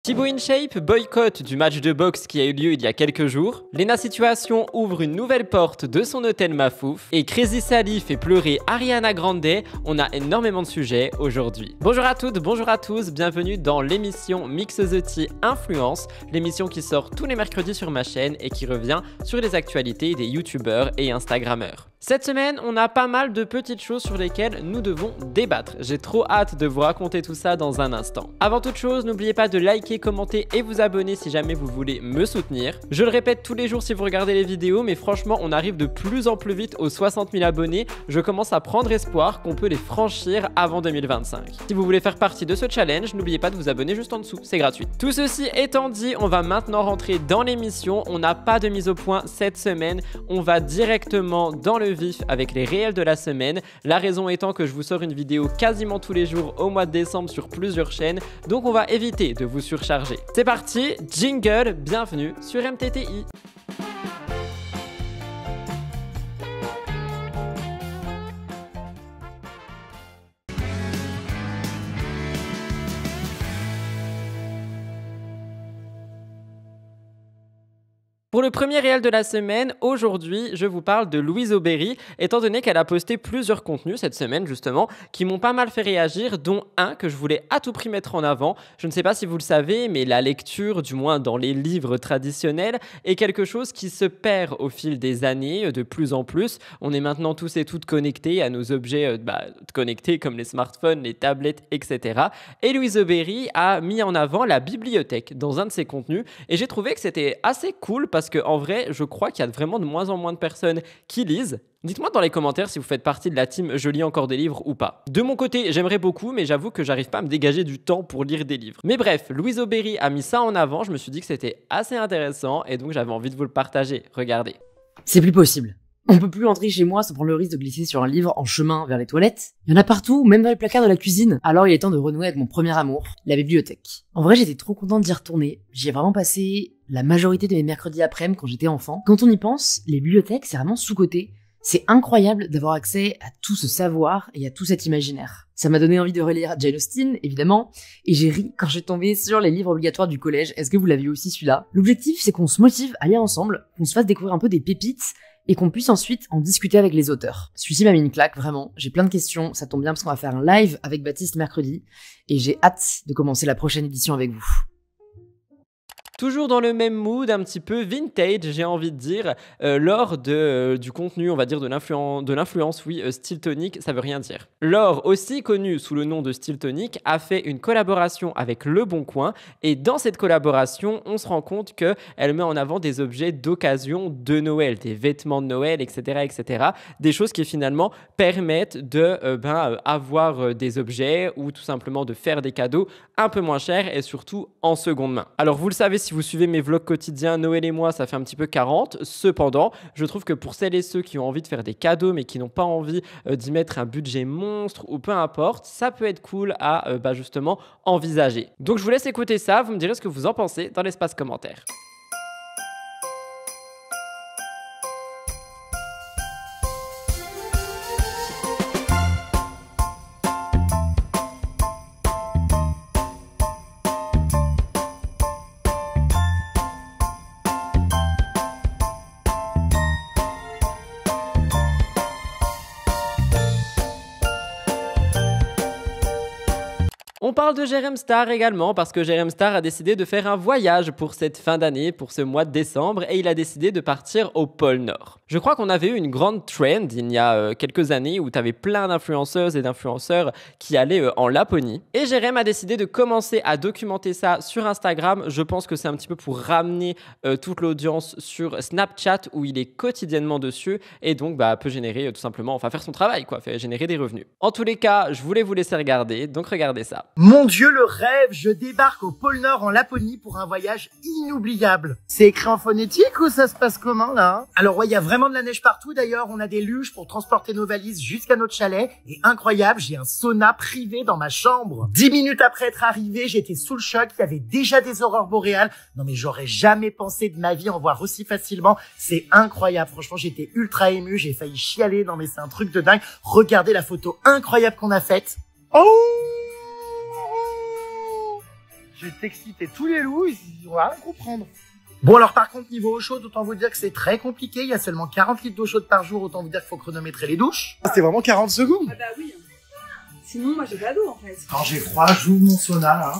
Thibaut InShape boycotte du match de boxe qui a eu lieu il y a quelques jours, Lena Situation ouvre une nouvelle porte de son hôtel Mafouf et Crazy Sally fait pleurer Ariana Grande. On a énormément de sujets aujourd'hui. Bonjour à toutes, bonjour à tous, bienvenue dans l'émission Mix the Tea Influence, l'émission qui sort tous les mercredis sur ma chaîne et qui revient sur les actualités des youtubeurs et instagrammeurs. Cette semaine, on a pas mal de petites choses sur lesquelles nous devons débattre. J'ai trop hâte de vous raconter tout ça dans un instant. Avant toute chose, n'oubliez pas de liker, commenter et vous abonner si jamais vous voulez me soutenir. Je le répète tous les jours si vous regardez les vidéos, mais franchement, on arrive de plus en plus vite aux 60 000 abonnés. Je commence à prendre espoir qu'on peut les franchir avant 2025. Si vous voulez faire partie de ce challenge, n'oubliez pas de vous abonner juste en dessous, c'est gratuit. Tout ceci étant dit, on va maintenant rentrer dans l'émission. On n'a pas de mise au point cette semaine. On va directement dans le vif avec les réels de la semaine. La raison étant que je vous sors une vidéo quasiment tous les jours au mois de décembre sur plusieurs chaînes, donc on va éviter de vous surcharger. C'est parti, jingle, bienvenue sur MTTI. Pour le premier réel de la semaine, aujourd'hui, je vous parle de Louise Aubéry, étant donné qu'elle a posté plusieurs contenus cette semaine, justement, qui m'ont pas mal fait réagir, dont un que je voulais à tout prix mettre en avant. Je ne sais pas si vous le savez, mais la lecture, du moins dans les livres traditionnels, est quelque chose qui se perd au fil des années, de plus en plus. On est maintenant tous et toutes connectés à nos objets connectés comme les smartphones, les tablettes, etc. Et Louise Aubéry a mis en avant la bibliothèque dans un de ses contenus, et j'ai trouvé que c'était assez cool parce que en vrai, je crois qu'il y a vraiment de moins en moins de personnes qui lisent. Dites-moi dans les commentaires si vous faites partie de la team je lis encore des livres ou pas. De mon côté, j'aimerais beaucoup, mais j'avoue que j'arrive pas à me dégager du temps pour lire des livres. Mais bref, Louise Aubéry a mis ça en avant, je me suis dit que c'était assez intéressant et donc j'avais envie de vous le partager. Regardez. C'est plus possible. On peut plus entrer chez moi sans prendre le risque de glisser sur un livre en chemin vers les toilettes. Il y en a partout, même dans les placards de la cuisine. Alors il est temps de renouer avec mon premier amour, la bibliothèque. En vrai, j'étais trop contente d'y retourner. J'y ai vraiment passé la majorité de mes mercredis après-midi quand j'étais enfant. Quand on y pense, les bibliothèques, c'est vraiment sous-coté. C'est incroyable d'avoir accès à tout ce savoir et à tout cet imaginaire. Ça m'a donné envie de relire Jane Austen, évidemment, et j'ai ri quand j'ai tombé sur les livres obligatoires du collège. Est-ce que vous l'avez aussi celui-là? L'objectif, c'est qu'on se motive à lire ensemble, qu'on se fasse découvrir un peu des pépites, et qu'on puisse ensuite en discuter avec les auteurs. Celui-ci m'a mis une claque, vraiment. J'ai plein de questions, ça tombe bien parce qu'on va faire un live avec Baptiste mercredi, et j'ai hâte de commencer la prochaine édition avec vous. Toujours dans le même mood, un petit peu vintage, j'ai envie de dire, lors du contenu, on va dire de l'influence, oui, Stiltonic, ça veut rien dire. Laure, aussi connue sous le nom de Stiltonic, a fait une collaboration avec Le Bon Coin, et dans cette collaboration, on se rend compte qu'elle met en avant des objets d'occasion de Noël, des vêtements de Noël, etc., etc., des choses qui finalement permettent de avoir des objets ou tout simplement de faire des cadeaux un peu moins chers et surtout en seconde main. Alors vous le savez, si vous suivez mes vlogs quotidiens, Noël et moi, ça fait un petit peu 40. Cependant, je trouve que pour celles et ceux qui ont envie de faire des cadeaux, mais qui n'ont pas envie d'y mettre un budget monstre ou peu importe, ça peut être cool à justement envisager. Donc je vous laisse écouter ça, vous me direz ce que vous en pensez dans l'espace commentaire. On parle de Jérém Star également parce que Jérém Star a décidé de faire un voyage pour cette fin d'année, pour ce mois de décembre, et il a décidé de partir au pôle Nord. Je crois qu'on avait eu une grande trend il y a quelques années où tu avais plein d'influenceuses et d'influenceurs qui allaient en Laponie. Et Jérém a décidé de commencer à documenter ça sur Instagram. Je pense que c'est un petit peu pour ramener toute l'audience sur Snapchat où il est quotidiennement dessus et donc peut générer tout simplement, faire son travail, générer des revenus. En tous les cas, je voulais vous laisser regarder, donc regardez ça. Mon Dieu, le rêve! Je débarque au pôle Nord en Laponie pour un voyage inoubliable. C'est écrit en phonétique ou ça se passe comment, là? Alors ouais, il y a vraiment de la neige partout. D'ailleurs, on a des luges pour transporter nos valises jusqu'à notre chalet. Et incroyable, j'ai un sauna privé dans ma chambre. 10 minutes après être arrivé, j'étais sous le choc. Il y avait déjà des aurores boréales. Non mais j'aurais jamais pensé de ma vie en voir aussi facilement. C'est incroyable. Franchement, j'étais ultra ému. J'ai failli chialer. Non mais c'est un truc de dingue. Regardez la photo incroyable qu'on a faite. Oh! Je vais t'exciter tous les loups, ils vont rien comprendre. Bon alors par contre niveau eau chaude, autant vous dire que c'est très compliqué, il y a seulement 40 litres d'eau chaude par jour, autant vous dire qu'il faut chronométrer les douches. C'est vraiment 40 secondes. Ah bah oui. Sinon moi j'ai pas d'eau en fait. Quand j'ai froid, j'ouvre mon sauna là.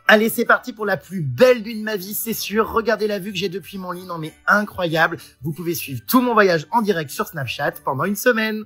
Allez, c'est parti pour la plus belle nuit de ma vie, c'est sûr. Regardez la vue que j'ai depuis mon lit, non mais incroyable. Vous pouvez suivre tout mon voyage en direct sur Snapchat pendant une semaine.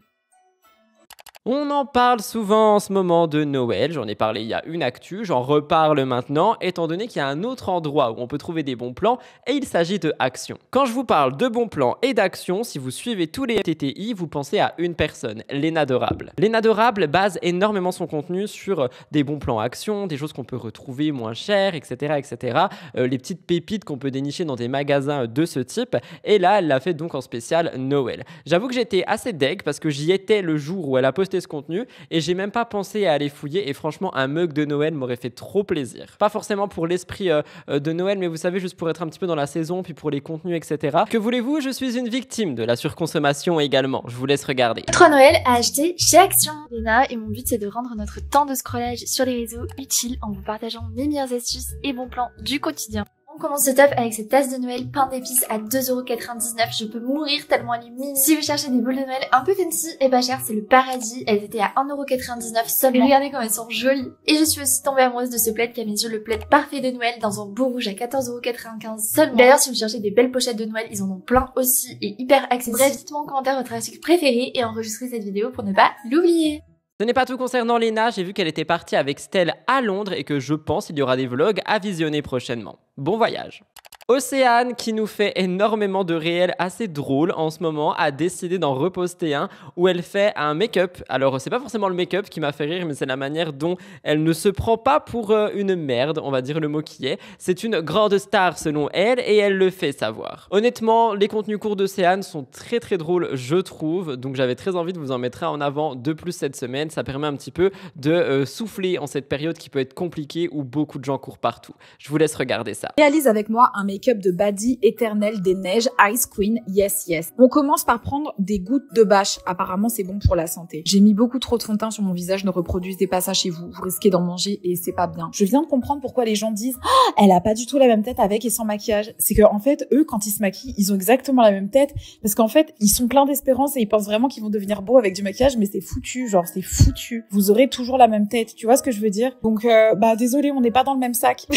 On en parle souvent en ce moment de Noël, j'en ai parlé il y a une actu, j'en reparle maintenant, étant donné qu'il y a un autre endroit où on peut trouver des bons plans, et il s'agit de Action. Quand je vous parle de bons plans et d'Action, si vous suivez tous les TTI, vous pensez à une personne, Léna Dorable. Léna Dorable base énormément son contenu sur des bons plans Action, des choses qu'on peut retrouver moins chères, etc. etc. Les petites pépites qu'on peut dénicher dans des magasins de ce type, et là, elle l'a fait donc en spécial Noël. J'avoue que j'étais assez deg parce que j'y étais le jour où elle a posté ce contenu et j'ai même pas pensé à aller fouiller et franchement un mug de Noël m'aurait fait trop plaisir. Pas forcément pour l'esprit de Noël mais vous savez juste pour être un petit peu dans la saison puis pour les contenus etc. Que voulez-vous, je suis une victime de la surconsommation également, je vous laisse regarder. 3 Noël à acheter chez Action. Léna et mon but c'est de rendre notre temps de scrollage sur les réseaux utile en vous partageant mes meilleures astuces et bons plans du quotidien. On commence le top avec cette tasse de Noël pain d'épices à 2,99 €. Je peux mourir tellement elle est mini. Si vous cherchez des boules de Noël un peu fancy et pas chères, c'est le paradis. Elles étaient à 1,99 € seulement. Et regardez comme elles sont jolies. Et je suis aussi tombée amoureuse de ce plaid qui est à mes yeux le plaid parfait de Noël dans un beau rouge à 14,95 € seulement. D'ailleurs, si vous cherchez des belles pochettes de Noël, ils en ont plein aussi et hyper accessibles. Bref, dites-moi en commentaire votre article préféré et enregistrez cette vidéo pour ne pas l'oublier. Ce n'est pas tout concernant Léna, j'ai vu qu'elle était partie avec Stell à Londres et que je pense qu'il y aura des vlogs à visionner prochainement. Bon voyage! Océane, qui nous fait énormément de réels assez drôles en ce moment, a décidé d'en reposter un où elle fait un make-up. Alors, c'est pas forcément le make-up qui m'a fait rire, mais c'est la manière dont elle ne se prend pas pour une merde, on va dire le mot qui est. C'est une grande star selon elle et elle le fait savoir. Honnêtement, les contenus courts d'Océane sont très très drôles, je trouve. Donc, j'avais très envie de vous en mettre un en avant de plus cette semaine. Ça permet un petit peu de souffler en cette période qui peut être compliquée où beaucoup de gens courent partout. Je vous laisse regarder ça. Réalise avec moi un make-up de Badi éternel des neiges Ice Queen, yes yes. On commence par prendre des gouttes de bâche, apparemment c'est bon pour la santé. J'ai mis beaucoup trop de fond de teint sur mon visage, ne reproduisez pas ça chez vous, vous risquez d'en manger et c'est pas bien. Je viens de comprendre pourquoi les gens disent oh, elle a pas du tout la même tête avec et sans maquillage. C'est que en fait eux quand ils se maquillent, ils ont exactement la même tête parce qu'en fait ils sont pleins d'espérance et ils pensent vraiment qu'ils vont devenir beaux avec du maquillage, mais c'est foutu, genre c'est foutu. Vous aurez toujours la même tête, tu vois ce que je veux dire? Donc bah désolé, on n'est pas dans le même sac.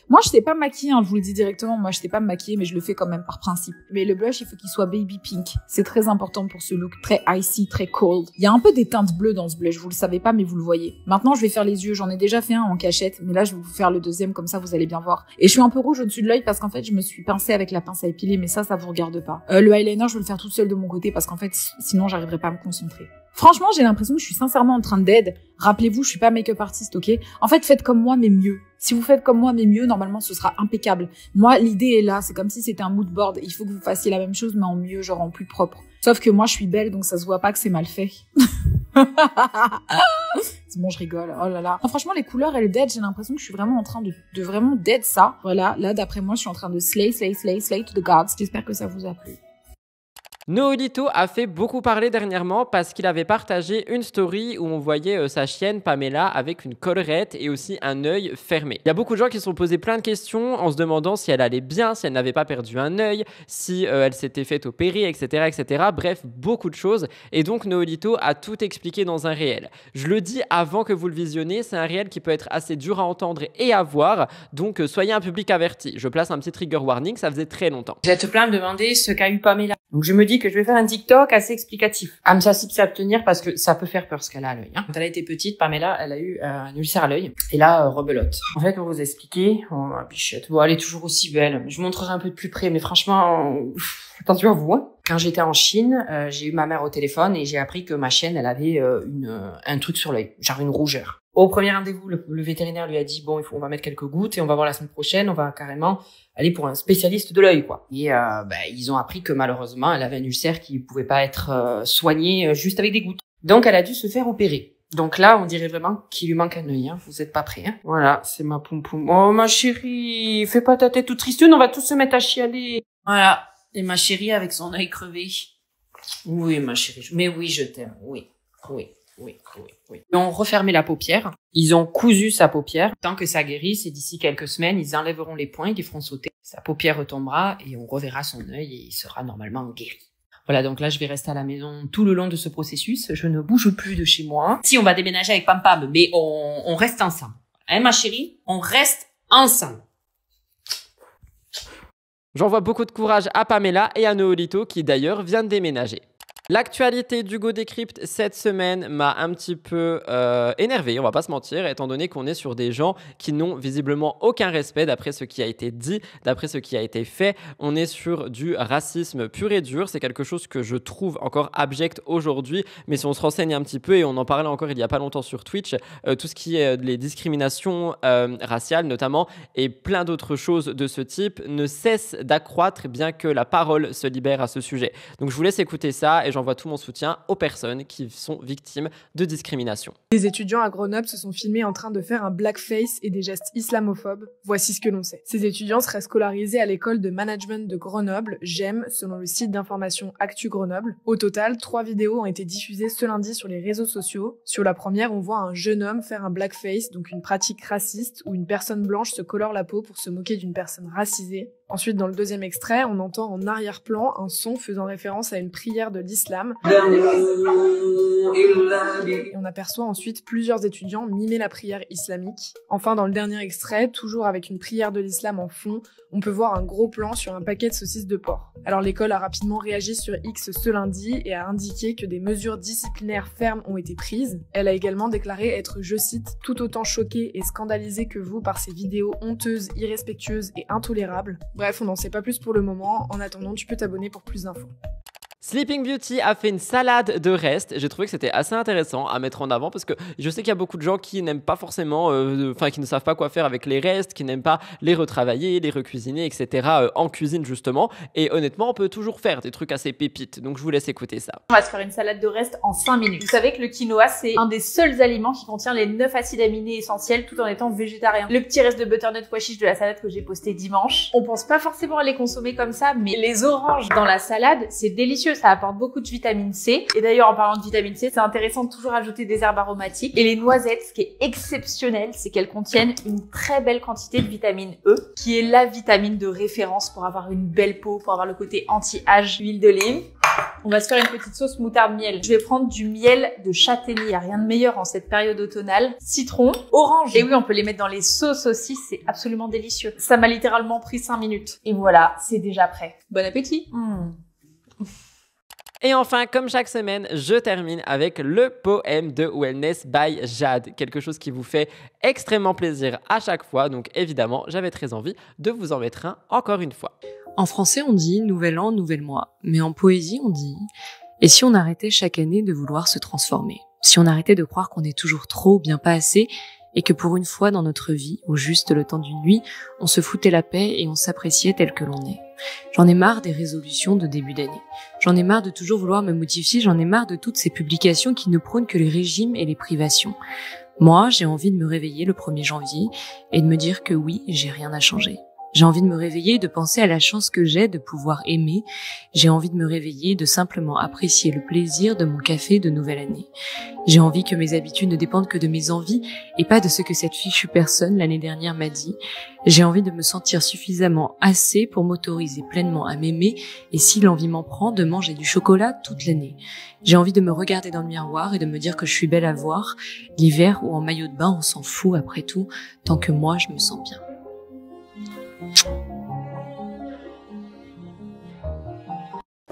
Moi je sais pas me maquiller, hein, je vous le dis directement, moi je sais pas me maquiller mais je le fais quand même par principe. Mais le blush il faut qu'il soit baby pink, c'est très important pour ce look très icy, très cold. Il y a un peu des teintes bleues dans ce blush, vous le savez pas mais vous le voyez. Maintenant je vais faire les yeux, j'en ai déjà fait un en cachette mais là je vais vous faire le deuxième comme ça vous allez bien voir. Et je suis un peu rouge au-dessus de l'œil parce qu'en fait je me suis pincée avec la pince à épiler mais ça vous regarde pas. Le eyeliner je vais le faire toute seule de mon côté parce qu'en fait sinon j'arriverai pas à me concentrer. Franchement, j'ai l'impression que je suis sincèrement en train d'aide. Rappelez-vous, je suis pas make-up artiste, ok? En fait, faites comme moi, mais mieux. Si vous faites comme moi, mais mieux, normalement, ce sera impeccable. Moi, l'idée est là. C'est comme si c'était un mood board. Il faut que vous fassiez la même chose, mais en mieux, genre en plus propre. Sauf que moi, je suis belle, donc ça se voit pas que c'est mal fait. C'est bon, je rigole. Oh là là. Non, franchement, les couleurs, elles dead. J'ai l'impression que je suis vraiment en train de vraiment dead ça. Voilà. Là, d'après moi, je suis en train de slay to the gods. J'espère que ça vous a plu. Noelito a fait beaucoup parler dernièrement parce qu'il avait partagé une story où on voyait sa chienne Pamela avec une collerette et aussi un œil fermé. Il y a beaucoup de gens qui se sont posés plein de questions en se demandant si elle allait bien, si elle n'avait pas perdu un œil, si elle s'était fait opérer, etc., etc. Bref, beaucoup de choses. Et donc Noelito a tout expliqué dans un réel. Je le dis avant que vous le visionnez, c'est un réel qui peut être assez dur à entendre et à voir, donc soyez un public averti. Je place un petit trigger warning, ça faisait très longtemps. Vous êtes plein à me demander ce qu'a eu Pamela. Donc je me dis que je vais faire un TikTok assez explicatif. À me s'abstenir parce que ça peut faire peur ce qu'elle a à l'œil. Hein. Quand elle a été petite, Pamela, elle a eu un ulcère à l'œil. Et là, rebelote. En fait, pour vous expliquer, oh ma bichette, bon, elle est toujours aussi belle. Je vous montrerai un peu de plus près, mais franchement, attention à vous. Hein. Quand j'étais en Chine, j'ai eu ma mère au téléphone et j'ai appris que ma chienne, elle avait un truc sur l'œil, genre une rougeur. Au premier rendez-vous, le vétérinaire lui a dit bon, on va mettre quelques gouttes et on va voir la semaine prochaine, on va carrément aller pour un spécialiste de l'œil, quoi. Et ils ont appris que malheureusement, elle avait un ulcère qui pouvait pas être soigné juste avec des gouttes. Donc, elle a dû se faire opérer. Donc là, on dirait vraiment qu'il lui manque un œil. Hein. Vous êtes pas prêts. Hein. Voilà, c'est ma poum poum. Oh ma chérie, fais pas ta tête toute tristoune, on va tous se mettre à chialer. Voilà. Et ma chérie avec son œil crevé. Oui, ma chérie. Mais oui, je t'aime. Oui. Oui. Ils ont refermé la paupière. Ils ont cousu sa paupière. Tant que ça guérisse, et d'ici quelques semaines, ils enlèveront les points, ils les feront sauter. Sa paupière retombera et on reverra son œil et il sera normalement guéri. Voilà, donc là, je vais rester à la maison tout le long de ce processus. Je ne bouge plus de chez moi. Si, on va déménager avec Pam Pam, mais on reste ensemble. Hein, ma chérie? On reste ensemble. J'envoie beaucoup de courage à Pamela et à Noolito qui d'ailleurs vient de déménager. L'actualité d'Hugo Décrypte cette semaine m'a un petit peu énervé, on va pas se mentir, étant donné qu'on est sur des gens qui n'ont visiblement aucun respect d'après ce qui a été dit, d'après ce qui a été fait. On est sur du racisme pur et dur, c'est quelque chose que je trouve encore abject aujourd'hui, mais si on se renseigne un petit peu, et on en parlait encore il y a pas longtemps sur Twitch, tout ce qui est les discriminations raciales notamment, et plein d'autres choses de ce type ne cessent d'accroître bien que la parole se libère à ce sujet. Donc je vous laisse écouter ça et j'envoie tout mon soutien aux personnes qui sont victimes de discrimination. Les étudiants à Grenoble se sont filmés en train de faire un blackface et des gestes islamophobes. Voici ce que l'on sait. Ces étudiants seraient scolarisés à l'école de management de Grenoble, GEM, selon le site d'information Actu Grenoble. Au total, 3 vidéos ont été diffusées ce lundi sur les réseaux sociaux. Sur la première, on voit un jeune homme faire un blackface, donc une pratique raciste où une personne blanche se colore la peau pour se moquer d'une personne racisée. Ensuite, dans le deuxième extrait, on entend en arrière-plan un son faisant référence à une prière de l'islam. Et on aperçoit ensuite plusieurs étudiants mimer la prière islamique. Enfin, dans le dernier extrait, toujours avec une prière de l'islam en fond, on peut voir un gros plan sur un paquet de saucisses de porc. Alors l'école a rapidement réagi sur X ce lundi et a indiqué que des mesures disciplinaires fermes ont été prises. Elle a également déclaré être, je cite, tout autant choquée et scandalisée que vous par ces vidéos honteuses, irrespectueuses et intolérables. Bref, on n'en sait pas plus pour le moment. En attendant, tu peux t'abonner pour plus d'infos. Sleeping Beauty a fait une salade de restes. J'ai trouvé que c'était assez intéressant à mettre en avant parce que je sais qu'il y a beaucoup de gens qui n'aiment pas forcément, qui ne savent pas quoi faire avec les restes, qui n'aiment pas les retravailler, les recuisiner, etc. En cuisine justement. Et honnêtement, on peut toujours faire des trucs assez pépites. Donc je vous laisse écouter ça. On va se faire une salade de restes en 5 minutes. Vous savez que le quinoa, c'est un des seuls aliments qui contient les 9 acides aminés essentiels tout en étant végétarien. Le petit reste de butternut pois chiche de la salade que j'ai posté dimanche. On pense pas forcément à les consommer comme ça, mais les oranges dans la salade, c'est délicieux. Ça apporte beaucoup de vitamine C. Et d'ailleurs, en parlant de vitamine C, c'est intéressant de toujours ajouter des herbes aromatiques. Et les noisettes, ce qui est exceptionnel, c'est qu'elles contiennent une très belle quantité de vitamine E, qui est la vitamine de référence pour avoir une belle peau, pour avoir le côté anti-âge. Huile d'olive. On va se faire une petite sauce moutarde-miel. Je vais prendre du miel de châtaignier. Il n'y a rien de meilleur en cette période automnale. Citron, orange. Et oui, on peut les mettre dans les sauces aussi. C'est absolument délicieux. Ça m'a littéralement pris 5 minutes. Et voilà, c'est déjà prêt. Bon appétit. Et enfin, comme chaque semaine, je termine avec le poème de Wellness by Jade. Quelque chose qui vous fait extrêmement plaisir à chaque fois. Donc évidemment, j'avais très envie de vous en mettre un encore une fois. En français, on dit « nouvel an, nouvel mois ». Mais en poésie, on dit « et si on arrêtait chaque année de vouloir se transformer ? Si on arrêtait de croire qu'on est toujours trop, bien pas assez, et que pour une fois dans notre vie, au juste le temps d'une nuit, on se foutait la paix et on s'appréciait tel que l'on est. J'en ai marre des résolutions de début d'année. J'en ai marre de toujours vouloir me modifier, j'en ai marre de toutes ces publications qui ne prônent que les régimes et les privations. Moi, j'ai envie de me réveiller le 1er janvier et de me dire que oui, j'ai rien à changer. J'ai envie de me réveiller et de penser à la chance que j'ai de pouvoir aimer. J'ai envie de me réveiller et de simplement apprécier le plaisir de mon café de nouvelle année. J'ai envie que mes habitudes ne dépendent que de mes envies et pas de ce que cette fichue personne l'année dernière m'a dit. J'ai envie de me sentir suffisamment assez pour m'autoriser pleinement à m'aimer et si l'envie m'en prend, de manger du chocolat toute l'année. J'ai envie de me regarder dans le miroir et de me dire que je suis belle à voir. L'hiver ou en maillot de bain, on s'en fout après tout, tant que moi je me sens bien.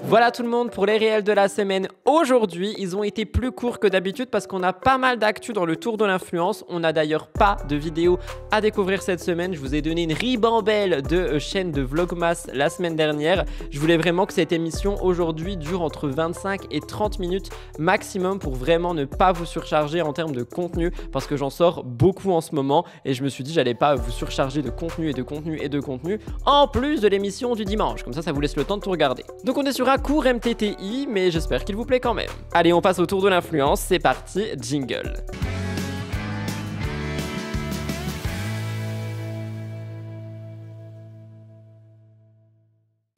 Voilà tout le monde pour les réels de la semaine. Aujourd'hui, ils ont été plus courts que d'habitude parce qu'on a pas mal d'actu dans le tour de l'influence. On n'a d'ailleurs pas de vidéo à découvrir cette semaine. Je vous ai donné une ribambelle de chaînes de Vlogmas la semaine dernière. Je voulais vraiment que cette émission aujourd'hui dure entre 25 et 30 minutes maximum pour vraiment ne pas vous surcharger en termes de contenu parce que j'en sors beaucoup en ce moment et je me suis dit j'allais pas vous surcharger de contenu et de contenu et de contenu en plus de l'émission du dimanche. Comme ça vous laisse le temps de tout regarder. Donc on est sur un court MTTI, mais j'espère qu'il vous plaît quand même. Allez, on passe au tour de l'influence, c'est parti, jingle.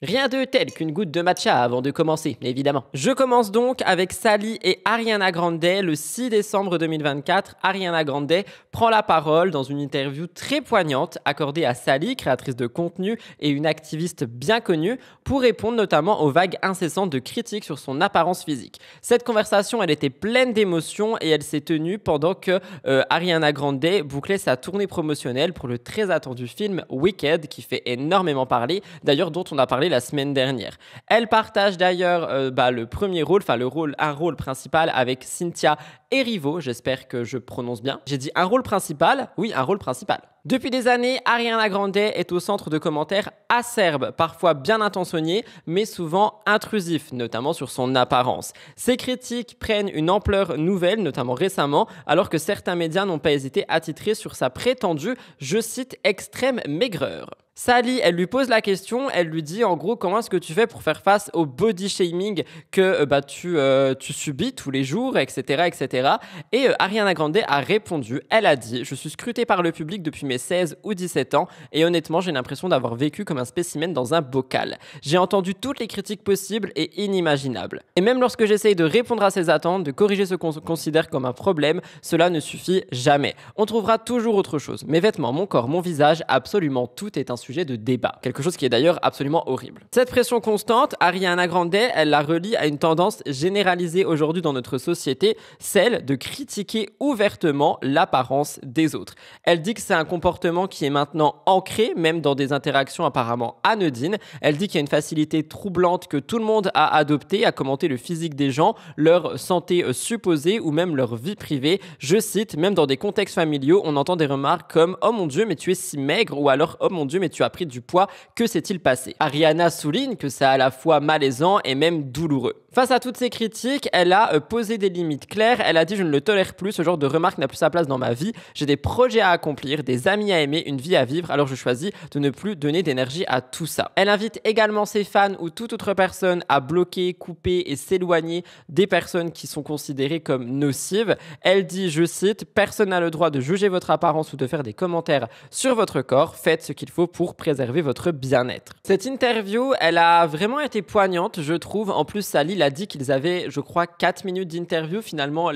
Rien de tel qu'une goutte de matcha avant de commencer, évidemment. Je commence donc avec Sally et Ariana Grande. Le 6 décembre 2024, Ariana Grande prend la parole dans une interview très poignante accordée à Sally, créatrice de contenu et une activiste bien connue, pour répondre notamment aux vagues incessantes de critiques sur son apparence physique. Cette conversation, elle était pleine d'émotions et elle s'est tenue pendant que Ariana Grande bouclait sa tournée promotionnelle pour le très attendu film Wicked, qui fait énormément parler, d'ailleurs dont on a parlé la semaine dernière. Elle partage d'ailleurs le premier rôle, un rôle principal avec Cynthia Erivo, j'espère que je prononce bien. J'ai dit un rôle principal? Oui, un rôle principal. Depuis des années, Ariana Grande est au centre de commentaires acerbes, parfois bien intentionnés, mais souvent intrusifs, notamment sur son apparence. Ces critiques prennent une ampleur nouvelle, notamment récemment, alors que certains médias n'ont pas hésité à titrer sur sa prétendue, je cite, extrême maigreur. Sally, elle lui pose la question, elle lui dit en gros comment est-ce que tu fais pour faire face au body shaming que tu subis tous les jours, etc. etc. Et Ariana Grande a répondu, elle a dit « Je suis scrutée par le public depuis mes 16 ou 17 ans et honnêtement j'ai l'impression d'avoir vécu comme un spécimen dans un bocal. J'ai entendu toutes les critiques possibles et inimaginables. Et même lorsque j'essaye de répondre à ces attentes, de corriger ce qu'on considère comme un problème, cela ne suffit jamais. On trouvera toujours autre chose. Mes vêtements, mon corps, mon visage, absolument tout est un sujet de débat. Quelque chose qui est d'ailleurs absolument horrible. Cette pression constante, Ariana Grande, elle la relie à une tendance généralisée aujourd'hui dans notre société, celle de critiquer ouvertement l'apparence des autres. Elle dit que c'est un comportement qui est maintenant ancré, même dans des interactions apparemment anodines. Elle dit qu'il y a une facilité troublante que tout le monde a adoptée à commenter le physique des gens, leur santé supposée ou même leur vie privée. Je cite, même dans des contextes familiaux, on entend des remarques comme « Oh mon Dieu, mais tu es si maigre » ou alors « Oh mon Dieu, mais tu as pris du poids, que s'est-il passé ?» Ariana souligne que c'est à la fois malaisant et même douloureux. Face à toutes ces critiques, elle a posé des limites claires. Elle a dit « Je ne le tolère plus, ce genre de remarque n'a plus sa place dans ma vie. J'ai des projets à accomplir, des amis à aimer, une vie à vivre, alors je choisis de ne plus donner d'énergie à tout ça. » Elle invite également ses fans ou toute autre personne à bloquer, couper et s'éloigner des personnes qui sont considérées comme nocives. Elle dit, je cite, « Personne n'a le droit de juger votre apparence ou de faire des commentaires sur votre corps. Faites ce qu'il faut pour préserver votre bien-être. » Cette interview, elle a vraiment été poignante, je trouve. En plus, Sally l'a dit qu'ils avaient, je crois, 4 minutes d'interview. Finalement,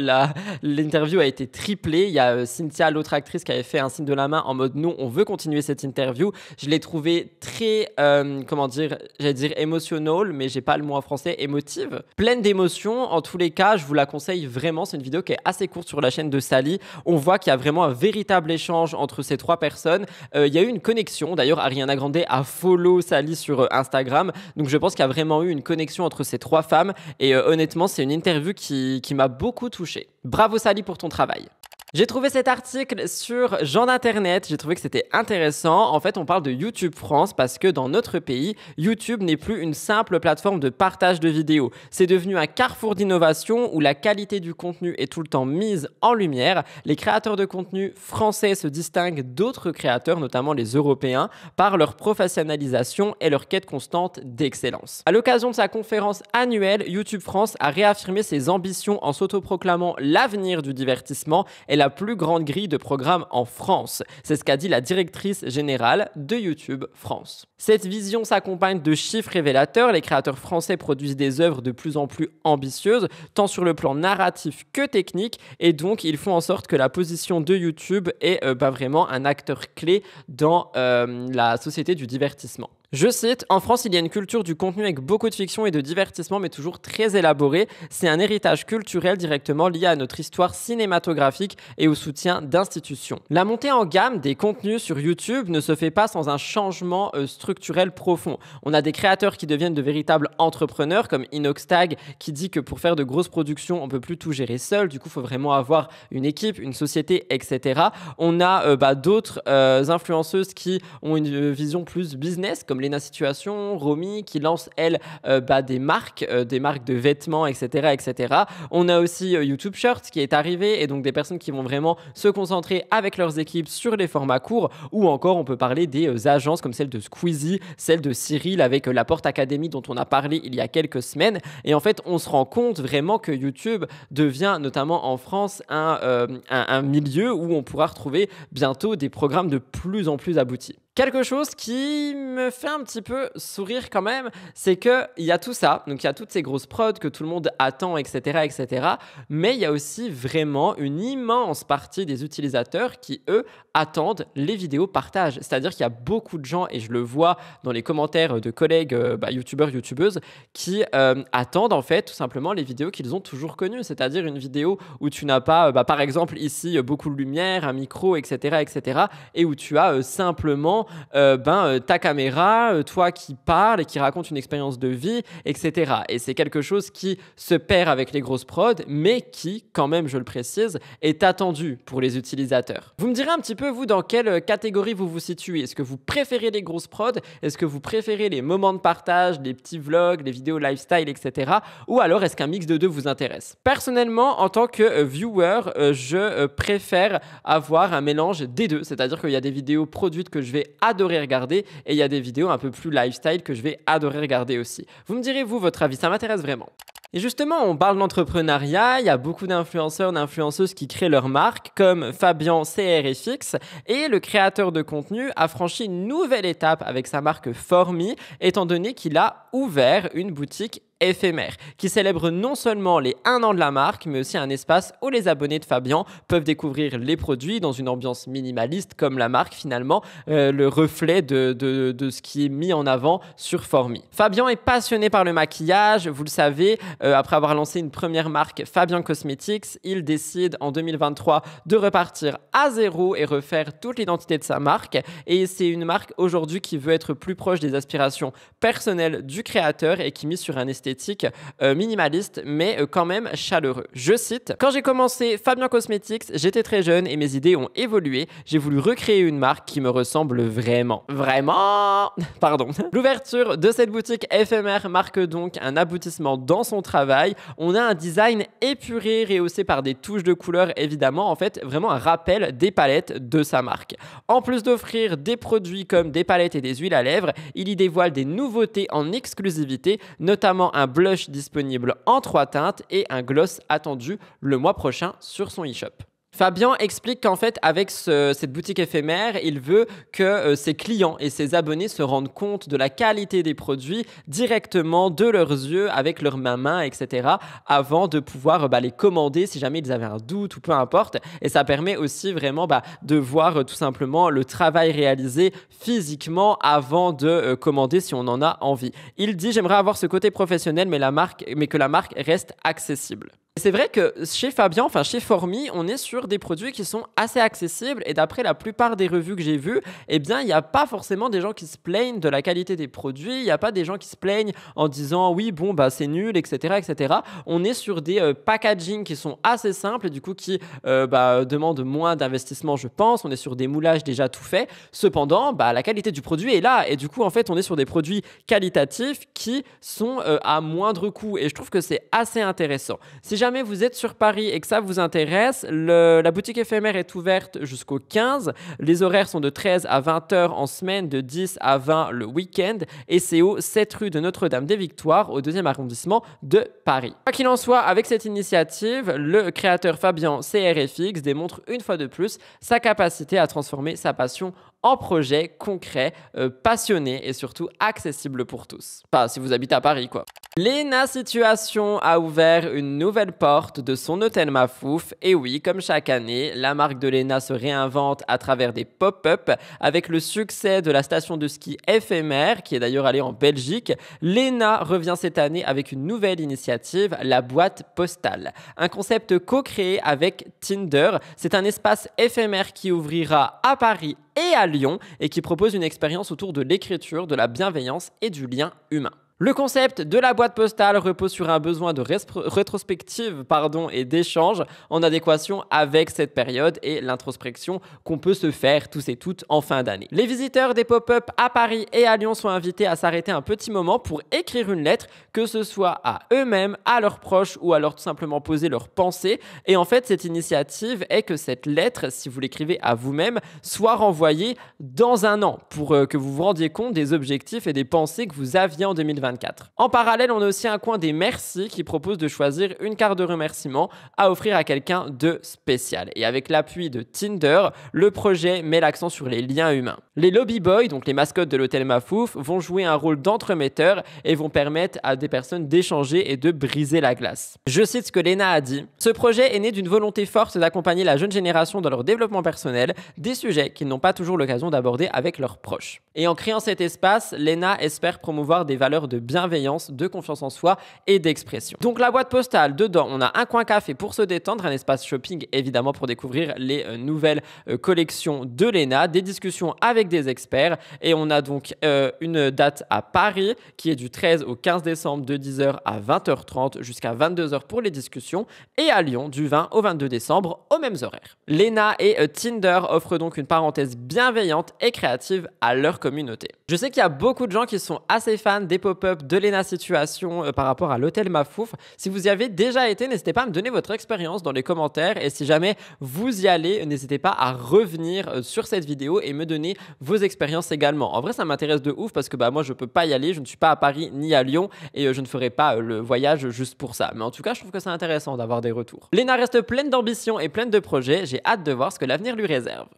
l'interview a été triplée. Il y a Cynthia, l'autre actrice, qui avait fait un signe de la main en mode « Non, on veut continuer cette interview ». Je l'ai trouvée très, j'allais dire émotionnelle, mais j'ai pas le mot en français, émotive. Pleine d'émotions. En tous les cas, je vous la conseille vraiment. C'est une vidéo qui est assez courte sur la chaîne de Sally. On voit qu'il y a vraiment un véritable échange entre ces trois personnes. Il y a eu une connexion. D'ailleurs, Ariana Grande a follow Sally sur Instagram. Donc, je pense qu'il y a vraiment eu une connexion entre ces trois femmes. Et honnêtement, c'est une interview qui m'a beaucoup touchée. Bravo Sally pour ton travail. J'ai trouvé cet article sur Gens d'Internet, j'ai trouvé que c'était intéressant. En fait, on parle de YouTube France parce que dans notre pays, YouTube n'est plus une simple plateforme de partage de vidéos. C'est devenu un carrefour d'innovation où la qualité du contenu est tout le temps mise en lumière. Les créateurs de contenu français se distinguent d'autres créateurs, notamment les Européens, par leur professionnalisation et leur quête constante d'excellence. À l'occasion de sa conférence annuelle, YouTube France a réaffirmé ses ambitions en s'autoproclamant l'avenir du divertissement et la plus grande grille de programmes en France. C'est ce qu'a dit la directrice générale de YouTube France. Cette vision s'accompagne de chiffres révélateurs. Les créateurs français produisent des œuvres de plus en plus ambitieuses, tant sur le plan narratif que technique, et donc ils font en sorte que la position de YouTube est vraiment un acteur clé dans la société du divertissement. Je cite, « En France, il y a une culture du contenu avec beaucoup de fiction et de divertissement, mais toujours très élaborée. C'est un héritage culturel directement lié à notre histoire cinématographique et au soutien d'institutions. La montée en gamme des contenus sur YouTube ne se fait pas sans un changement structurel profond. On a des créateurs qui deviennent de véritables entrepreneurs, comme Inoxtag, qui dit que pour faire de grosses productions, on peut plus tout gérer seul. Du coup, il faut vraiment avoir une équipe, une société, etc. On a d'autres influenceuses qui ont une vision plus business, comme Lena Situation, Romy, qui lance, elle, des marques de vêtements, etc., etc. On a aussi YouTube Shorts qui est arrivé, et donc des personnes qui vont vraiment se concentrer avec leurs équipes sur les formats courts, ou encore on peut parler des agences comme celle de Squeezie, celle de Cyril avec la Porte Academy dont on a parlé il y a quelques semaines. Et en fait, on se rend compte vraiment que YouTube devient, notamment en France, un milieu où on pourra retrouver bientôt des programmes de plus en plus aboutis. Quelque chose qui me fait un petit peu sourire quand même, c'est qu'il y a tout ça, donc il y a toutes ces grosses prods que tout le monde attend, etc., etc., mais il y a aussi vraiment une immense partie des utilisateurs qui, eux, attendent les vidéos partage. C'est-à-dire qu'il y a beaucoup de gens, et je le vois dans les commentaires de collègues youtubeurs, youtubeuses, qui attendent en fait tout simplement les vidéos qu'ils ont toujours connues. C'est-à-dire une vidéo où tu n'as pas, par exemple ici, beaucoup de lumière, un micro, etc., etc., et où tu as simplement ta caméra, toi qui parle et qui raconte une expérience de vie, etc. Et c'est quelque chose qui se perd avec les grosses prods, mais qui, quand même, je le précise, est attendu pour les utilisateurs. Vous me direz un petit peu, vous, dans quelle catégorie vous vous situez? Est-ce que vous préférez les grosses prods? Est-ce que vous préférez les moments de partage, les petits vlogs, les vidéos lifestyle, etc. Ou alors, est-ce qu'un mix de deux vous intéresse? Personnellement, en tant que viewer, je préfère avoir un mélange des deux. C'est-à-dire qu'il y a des vidéos produites que je vais adorer regarder et il y a des vidéos un peu plus lifestyle que je vais adorer regarder aussi. Vous me direz, vous, votre avis, ça m'intéresse vraiment. Et justement, on parle d'entrepreneuriat, il y a beaucoup d'influenceurs, d'influenceuses qui créent leur marque, comme Fabien CRFX, et le créateur de contenu a franchi une nouvelle étape avec sa marque Formi, étant donné qu'il a ouvert une boutique éphémère, qui célèbre non seulement les 1 an de la marque, mais aussi un espace où les abonnés de Fabien peuvent découvrir les produits dans une ambiance minimaliste, comme la marque finalement, le reflet de ce qui est mis en avant sur Formi. Fabien est passionné par le maquillage, vous le savez, après avoir lancé une première marque Fabien Cosmetics, il décide en 2023 de repartir à zéro et refaire toute l'identité de sa marque. Et c'est une marque aujourd'hui qui veut être plus proche des aspirations personnelles du créateur et qui mise sur un esthétique minimaliste, mais quand même chaleureux. Je cite: « Quand j'ai commencé Fabien Cosmetics, j'étais très jeune et mes idées ont évolué. J'ai voulu recréer une marque qui me ressemble vraiment. » Vraiment. Pardon. L'ouverture de cette boutique éphémère marque donc un aboutissement dans son travail. On a un design épuré, rehaussé par des touches de couleurs, évidemment, en fait, vraiment un rappel des palettes de sa marque. En plus d'offrir des produits comme des palettes et des huiles à lèvres, il y dévoile des nouveautés en exclusivité, notamment un blush disponible en 3 teintes et un gloss attendu le mois prochain sur son e-shop. Fabien explique qu'en fait, avec cette boutique éphémère, il veut que ses clients et ses abonnés se rendent compte de la qualité des produits directement de leurs yeux, avec leurs mains, etc., avant de pouvoir les commander si jamais ils avaient un doute ou peu importe. Et ça permet aussi vraiment de voir tout simplement le travail réalisé physiquement avant de commander si on en a envie. Il dit: « J'aimerais avoir ce côté professionnel, mais que la marque reste accessible. » C'est vrai que chez Fabien, enfin chez Formi, on est sur des produits qui sont assez accessibles et d'après la plupart des revues que j'ai vues, eh bien il n'y a pas forcément des gens qui se plaignent de la qualité des produits, il n'y a pas des gens qui se plaignent en disant oui bon c'est nul, etc., etc. On est sur des packaging qui sont assez simples et du coup qui demandent moins d'investissement, je pense. On est sur des moulages déjà tout faits. Cependant, la qualité du produit est là et du coup en fait on est sur des produits qualitatifs qui sont à moindre coût et je trouve que c'est assez intéressant. Si jamais vous êtes sur Paris et que ça vous intéresse, la boutique éphémère est ouverte jusqu'au 15. Les horaires sont de 13 à 20h en semaine, de 10 à 20 le week-end. Et c'est au 7 rue de Notre-Dame-des-Victoires, au 2e arrondissement de Paris. Quoi qu'il en soit, avec cette initiative, le créateur Fabien CRFX démontre une fois de plus sa capacité à transformer sa passion en projet concret, passionné et surtout accessible pour tous. Enfin, si vous habitez à Paris, quoi. Léna Situation a ouvert une nouvelle porte de son hôtel Mafouf. Et oui, comme chaque année, la marque de Léna se réinvente à travers des pop-up. Avec le succès de la station de ski éphémère, qui est d'ailleurs allée en Belgique, Léna revient cette année avec une nouvelle initiative, la boîte postale. Un concept co-créé avec Tinder. C'est un espace éphémère qui ouvrira à Paris et à Lyon et qui propose une expérience autour de l'écriture, de la bienveillance et du lien humain. Le concept de la boîte postale repose sur un besoin de rétrospective et d'échange en adéquation avec cette période et l'introspection qu'on peut se faire tous et toutes en fin d'année. Les visiteurs des pop-up à Paris et à Lyon sont invités à s'arrêter un petit moment pour écrire une lettre, que ce soit à eux-mêmes, à leurs proches ou alors tout simplement poser leurs pensées. Et en fait, cette initiative est que cette lettre, si vous l'écrivez à vous-même, soit renvoyée dans un an pour que vous vous rendiez compte des objectifs et des pensées que vous aviez en 2024. 2024. En parallèle, on a aussi un coin des merci qui propose de choisir une carte de remerciement à offrir à quelqu'un de spécial. Et avec l'appui de Tinder, le projet met l'accent sur les liens humains. Les lobby boys, donc les mascottes de l'hôtel Mafouf, vont jouer un rôle d'entremetteurs et vont permettre à des personnes d'échanger et de briser la glace. Je cite ce que Léna a dit. Ce projet est né d'une volonté forte d'accompagner la jeune génération dans leur développement personnel, des sujets qu'ils n'ont pas toujours l'occasion d'aborder avec leurs proches. Et en créant cet espace, Léna espère promouvoir des valeurs de bienveillance, de confiance en soi et d'expression. Donc la boîte postale, dedans, on a un coin café pour se détendre, un espace shopping évidemment pour découvrir les nouvelles collections de Léna, des discussions avec des experts et on a donc une date à Paris qui est du 13 au 15 décembre de 10h à 20h30 jusqu'à 22h pour les discussions et à Lyon du 20 au 22 décembre aux mêmes horaires. Léna et Tinder offrent donc une parenthèse bienveillante et créative à leur communauté. Je sais qu'il y a beaucoup de gens qui sont assez fans des pop-up de Léna Situation par rapport à l'hôtel Mafouf. Si vous y avez déjà été, n'hésitez pas à me donner votre expérience dans les commentaires et si jamais vous y allez, n'hésitez pas à revenir sur cette vidéo et me donner vos expériences également. En vrai, ça m'intéresse de ouf parce que moi, je peux pas y aller, je ne suis pas à Paris ni à Lyon et je ne ferai pas le voyage juste pour ça. Mais en tout cas, je trouve que c'est intéressant d'avoir des retours. Léna reste pleine d'ambition et pleine de projets. J'ai hâte de voir ce que l'avenir lui réserve.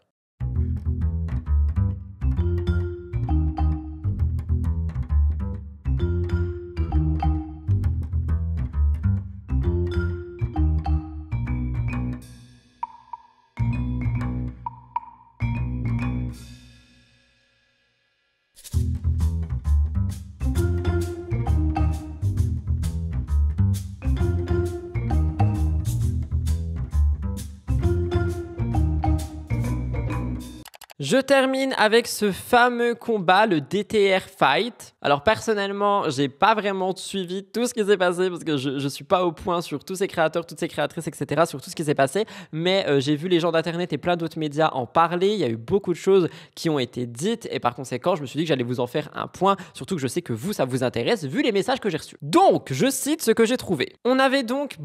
Je termine avec ce fameux combat, le DTR Fight. Alors personnellement, j'ai pas vraiment suivi tout ce qui s'est passé parce que je suis pas au point sur tous ces créateurs, toutes ces créatrices, etc. sur tout ce qui s'est passé. Mais j'ai vu les gens d'internet et plein d'autres médias en parler. Il y a eu beaucoup de choses qui ont été dites et par conséquent, je me suis dit que j'allais vous en faire un point. Surtout que je sais que vous, ça vous intéresse vu les messages que j'ai reçus. Donc, je cite ce que j'ai trouvé. On avait donc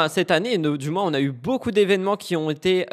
cette année, du moins, on a eu beaucoup d'événements qui ont été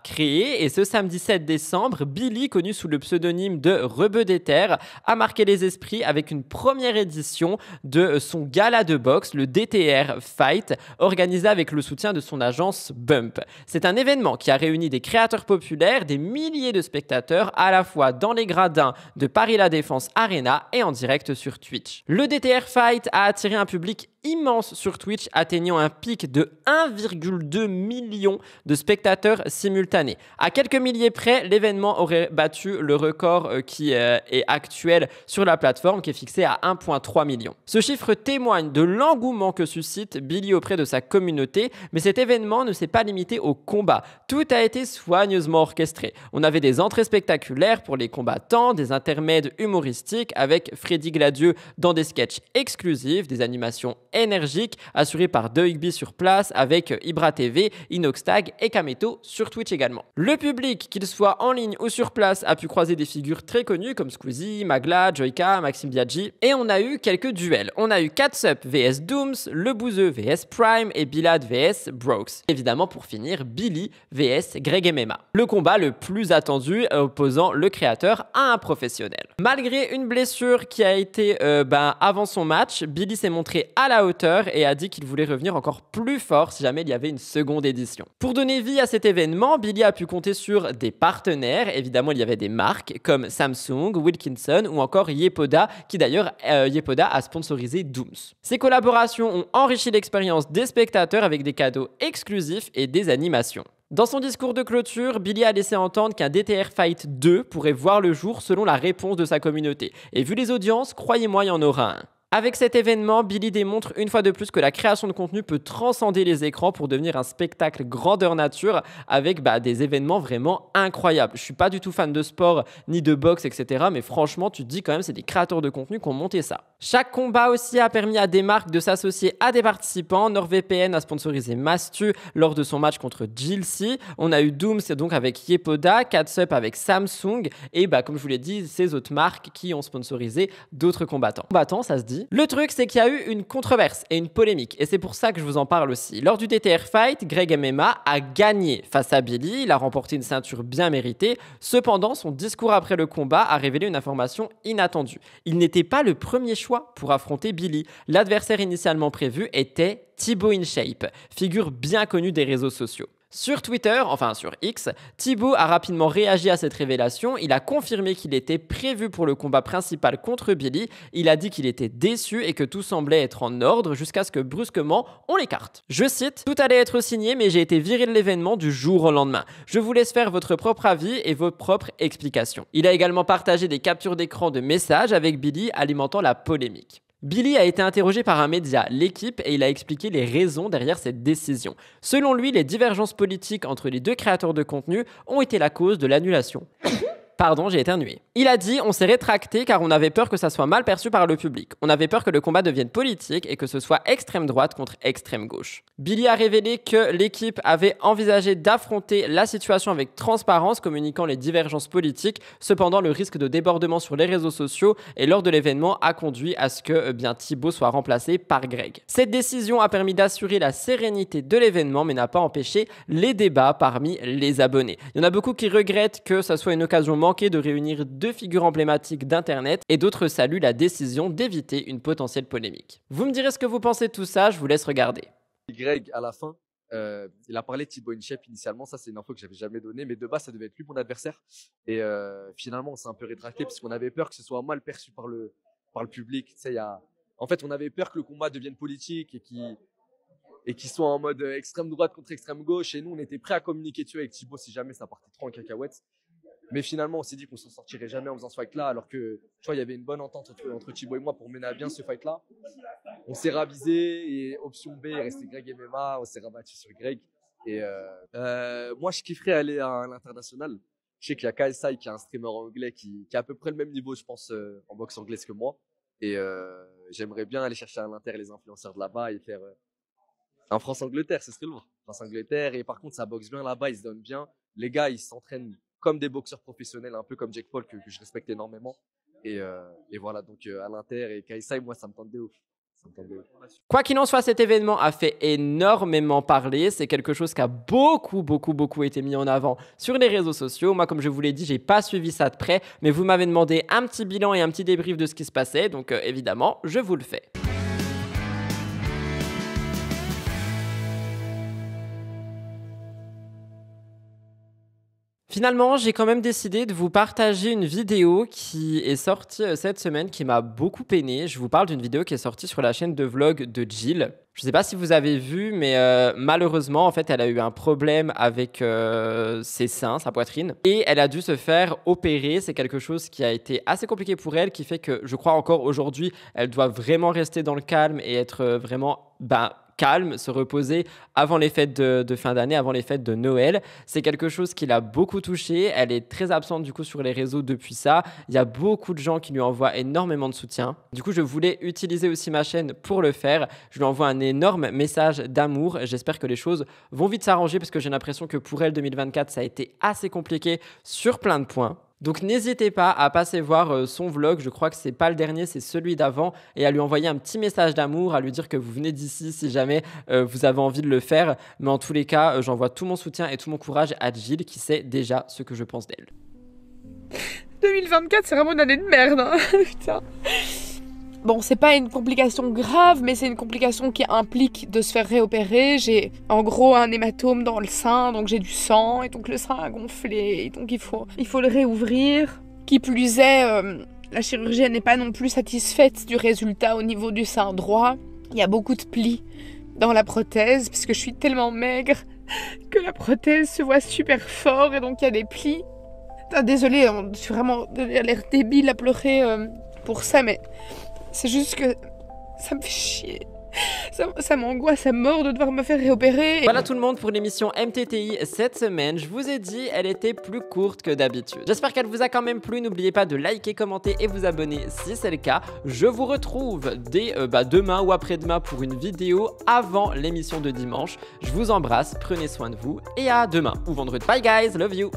créés et ce samedi 7 décembre, Billy, connu sous le pseudonyme de Rebeu des Terres, a marqué les esprits avec une première édition de son gala de boxe, le DTR Fight, organisé avec le soutien de son agence Bump. C'est un événement qui a réuni des créateurs populaires, des milliers de spectateurs, à la fois dans les gradins de Paris La Défense Arena et en direct sur Twitch. Le DTR Fight a attiré un public immense sur Twitch, atteignant un pic de 1,2 million de spectateurs simultanés. À quelques milliers près, l'événement aurait battu le record qui est actuel sur la plateforme, qui est fixé à 1,3 million. Ce chiffre témoigne de l'engouement que suscite Billy auprès de sa communauté, mais cet événement ne s'est pas limité au combat. Tout a été soigneusement orchestré. On avait des entrées spectaculaires pour les combattants, des intermèdes humoristiques avec Freddy Gladieux dans des sketchs exclusifs, des animations énergique assuré par De Hugby sur place avec Ibra TV, Inoxtag et Kameto sur Twitch également. Le public, qu'il soit en ligne ou sur place, a pu croiser des figures très connues comme Squeezie, Magla, Joyka, Maxime Biaggi et on a eu quelques duels. On a eu Catsup vs Dooms, Le Bouzeux vs Prime et Bilad vs Brooks. Évidemment pour finir, Billy vs Greg MMA. Le combat le plus attendu opposant le créateur à un professionnel. Malgré une blessure qui a été avant son match, Billy s'est montré à la hauteur et a dit qu'il voulait revenir encore plus fort si jamais il y avait une seconde édition. Pour donner vie à cet événement, Billy a pu compter sur des partenaires. Évidemment, il y avait des marques comme Samsung, Wilkinson ou encore Yepoda, qui d'ailleurs, Yepoda a sponsorisé Dooms. Ces collaborations ont enrichi l'expérience des spectateurs avec des cadeaux exclusifs et des animations. Dans son discours de clôture, Billy a laissé entendre qu'un DTR Fight 2 pourrait voir le jour selon la réponse de sa communauté. Et vu les audiences, croyez-moi, il y en aura un. Avec cet événement, Billy démontre une fois de plus que la création de contenu peut transcender les écrans pour devenir un spectacle grandeur nature avec des événements vraiment incroyables. Je suis pas du tout fan de sport ni de boxe, etc. Mais franchement, tu te dis quand même c'est des créateurs de contenu qui ont monté ça. Chaque combat aussi a permis à des marques de s'associer à des participants. NordVPN a sponsorisé Mastu lors de son match contre Jilcy. On a eu Dooms donc avec Yepoda, Catsup avec Samsung et comme je vous l'ai dit, ces autres marques qui ont sponsorisé d'autres combattants. Combattants, ça se dit dit. Le truc, c'est qu'il y a eu une controverse et une polémique, et c'est pour ça que je vous en parle aussi. Lors du DTR Fight, Greg MMA a gagné face à Billy, il a remporté une ceinture bien méritée. Cependant, son discours après le combat a révélé une information inattendue. Il n'était pas le premier choix pour affronter Billy. L'adversaire initialement prévu était Thibaut InShape, figure bien connue des réseaux sociaux. Sur Twitter, enfin sur X, Thibaut a rapidement réagi à cette révélation. Il a confirmé qu'il était prévu pour le combat principal contre Billy. Il a dit qu'il était déçu et que tout semblait être en ordre jusqu'à ce que brusquement on l'écarte. Je cite, « Tout allait être signé mais j'ai été viré de l'événement du jour au lendemain. Je vous laisse faire votre propre avis et vos propres explications. » Il a également partagé des captures d'écran de messages avec Billy alimentant la polémique. Billy a été interrogé par un média, L'équipe, et il a expliqué les raisons derrière cette décision. Selon lui, les divergences politiques entre les deux créateurs de contenu ont été la cause de l'annulation. Pardon, j'ai éternué. Il a dit « On s'est rétracté car on avait peur que ça soit mal perçu par le public. On avait peur que le combat devienne politique et que ce soit extrême droite contre extrême gauche. » Billy a révélé que l'équipe avait envisagé d'affronter la situation avec transparence, communiquant les divergences politiques. Cependant, le risque de débordement sur les réseaux sociaux et lors de l'événement a conduit à ce que Thibaut soit remplacé par Greg. Cette décision a permis d'assurer la sérénité de l'événement mais n'a pas empêché les débats parmi les abonnés. Il y en a beaucoup qui regrettent que ça soit une occasion manqué de réunir deux figures emblématiques d'Internet et d'autres saluent la décision d'éviter une potentielle polémique. Vous me direz ce que vous pensez de tout ça, je vous laisse regarder. Greg, à la fin, il a parlé de Thibaut InShape initialement, ça c'est une info que j'avais jamais donnée, mais de base ça devait être lui mon adversaire. Et finalement on s'est un peu rétracté parce qu'on avait peur que ce soit mal perçu par le public. Tu sais, en fait on avait peur que le combat devienne politique et qu'il soit en mode extrême droite contre extrême gauche. Et nous on était prêts à communiquer dessus avec Thibaut si jamais ça partait trop en cacahuète. Mais finalement, on s'est dit qu'on s'en sortirait jamais en faisant ce fight-là, alors que, tu vois, il y avait une bonne entente entre Thibaut et moi pour mener à bien ce fight-là. On s'est ravisé et option B, il restait Greg MMA, on s'est rabattu sur Greg. Et moi, je kifferais aller à l'international. Je sais qu'il y a KSI qui est un streamer anglais qui a à peu près le même niveau, je pense, en boxe anglaise que moi. Et j'aimerais bien aller chercher à l'Inter les influenceurs de là-bas et faire un France-Angleterre, ce serait lourd. France-Angleterre, et par contre, ça boxe bien là-bas, ils se donnent bien. Les gars, ils s'entraînent comme des boxeurs professionnels, un peu comme Jake Paul que je respecte énormément. Et voilà, donc à l'Inter et KSI, moi ça me tente de ouf. Quoi qu'il en soit, cet événement a fait énormément parler. C'est quelque chose qui a beaucoup été mis en avant sur les réseaux sociaux. Moi, comme je vous l'ai dit, j'ai pas suivi ça de près, mais vous m'avez demandé un petit bilan et un petit débrief de ce qui se passait, donc évidemment, je vous le fais. Finalement, j'ai quand même décidé de vous partager une vidéo qui est sortie cette semaine qui m'a beaucoup peiné. Je vous parle d'une vidéo qui est sortie sur la chaîne de vlog de Jill. Je ne sais pas si vous avez vu, mais malheureusement, en fait, elle a eu un problème avec ses seins, sa poitrine, et elle a dû se faire opérer. C'est quelque chose qui a été assez compliqué pour elle, qui fait que je crois encore aujourd'hui, elle doit vraiment rester dans le calme et être vraiment calme, se reposer avant les fêtes de fin d'année, avant les fêtes de Noël. C'est quelque chose qui l'a beaucoup touchée. Elle est très absente du coup sur les réseaux depuis ça. Il y a beaucoup de gens qui lui envoient énormément de soutien. Du coup, je voulais utiliser aussi ma chaîne pour le faire. Je lui envoie un énorme message d'amour. J'espère que les choses vont vite s'arranger parce que j'ai l'impression que pour elle, 2024, ça a été assez compliqué sur plein de points. Donc n'hésitez pas à passer voir son vlog, je crois que c'est pas le dernier, c'est celui d'avant, et à lui envoyer un petit message d'amour, à lui dire que vous venez d'ici si jamais vous avez envie de le faire. Mais en tous les cas, j'envoie tout mon soutien et tout mon courage à Jill qui sait déjà ce que je pense d'elle. 2024, c'est vraiment une année de merde, hein. Putain. Bon, c'est pas une complication grave, mais c'est une complication qui implique de se faire réopérer. J'ai en gros un hématome dans le sein, donc j'ai du sang, et donc le sein a gonflé, et donc il faut le réouvrir. Qui plus est, la chirurgienne n'est pas non plus satisfaite du résultat au niveau du sein droit. Il y a beaucoup de plis dans la prothèse, puisque je suis tellement maigre que la prothèse se voit super fort, et donc il y a des plis. Désolée, je suis vraiment l'air débile à pleurer pour ça, mais c'est juste que ça me fait chier. Ça m'angoisse à mort de devoir me faire réopérer. Voilà tout le monde pour l'émission MTTI cette semaine. Je vous ai dit, elle était plus courte que d'habitude. J'espère qu'elle vous a quand même plu. N'oubliez pas de liker, commenter et vous abonner si c'est le cas. Je vous retrouve dès demain ou après-demain pour une vidéo avant l'émission de dimanche. Je vous embrasse, prenez soin de vous et à demain ou vendredi. Bye guys, love you.